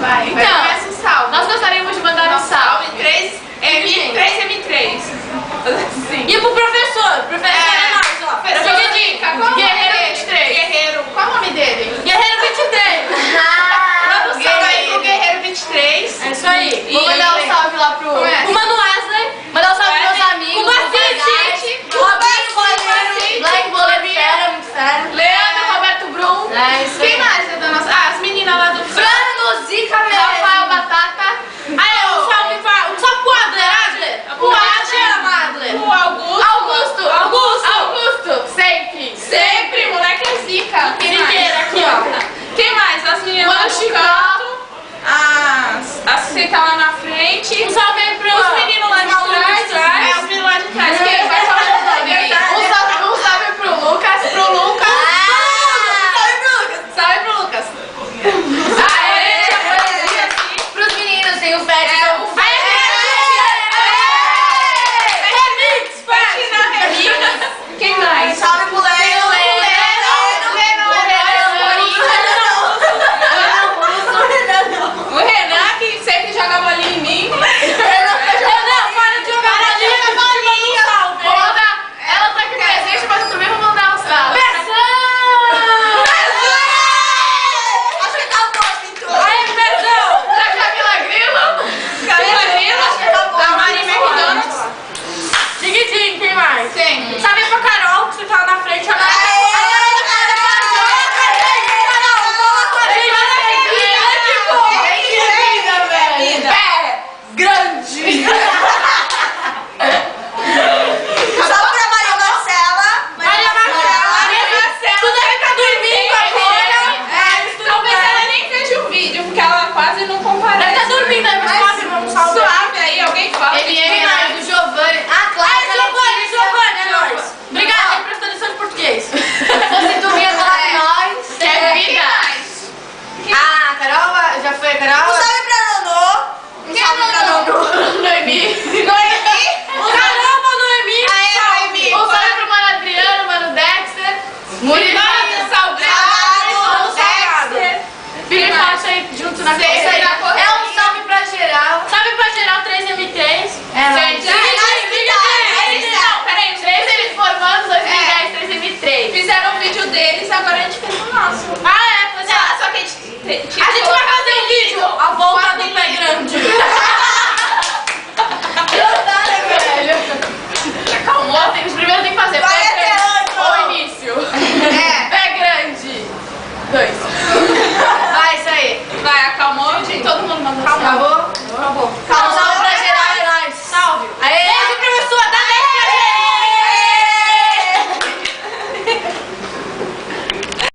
Vai, Então, começa o salve. nós gostaríamos de mandar um salve. 3 M3. Sim. E pro professor é nós, ó. Professor Dica, qual o nome Guerreiro dele? 23. Guerreiro, qual o nome dele? Guerreiro 23. Manda um salve aí pro Guerreiro 23. É isso aí. E Vou mandar um ele- salve lá pro Começa. Mano Wesley. Mandar um salve pros meus amigos. O Martite. Robinho Boleiro. Martite. Black Boleiro, fera, muito fera. Leandro, Roberto Brum. É isso Quem aí. mais é da nossa... Ah, as meninas lá do... Fran Zica, Rafael Batata. Aí, um salve pro Adler. Pro Adler. Adler. O Augusto. Augusto. Sempre. Sempre, moleque é zica. Quem mais? Ziqueira, aqui, ó. Quem mais? As meninas lá Mano do Chicó. canto. As que tá lá na frente. Um salve aí pro Os meninos lá de trás. É, os meninos lá de trás. Quem vai falar o nome aí? Um salve pro Lucas. Salve pro Lucas. Aê, já aparecia aqui. Pros meninos, tem o Fred. Remix, Remix. Quem mais? Salve pro Leno. O Renan, que sempre joga bolinha em mim. Para de jogar bolinha. Ela tá aqui presente, mas eu também vou mandar um salve. Acho que acabou a pintura. Aí, Pezão. Camila Grilo. Camila Grilo. A Mari McDonald's. Diguidinho, quem mais? Tem. Salve pra Carol, que você tá lá na frente agora. Grande! Só pra Maria Marcela. Maria Marcela! Tu deve estar dormindo agora! Talvez ela nem veja o vídeo, porque ela quase não comparece. Deve estar dormindo aí, mas suave, vamos salvar. Suave aí, alguém fala. Quem mais? O Giovanni. Ah, claro! Giovanni, é nóis! Obrigada, ele prestou lição de português. Você dormia falar nós. É vida! Ah, Carol, já foi a Carol? Um salve pra Nonô. Um salve pra Nonô. Noemi. Noemi. Caramba, Noemi! Aê, Noemi. Um salve pro Mano Adriano, Mano Dexter. Murilo Salgado. Dexter. Billy Fox aí junto na Sempre corrida. na corrida. É um salve pra geral. Salve pra geral 3M3. Gente, peraí, 3 formando 2010, 3M3. fizeram o vídeo deles, agora a gente fez o nosso. Ah, é, pois é. Só que a gente vai fazer um vídeo, a volta do pé grande. Acalmou, primeiro tem que fazer Vai pé até grande. onde? Ou início. Pé grande. 2. Vai, isso aí. vai, acalmou, gente. Todo mundo mandou Acabou?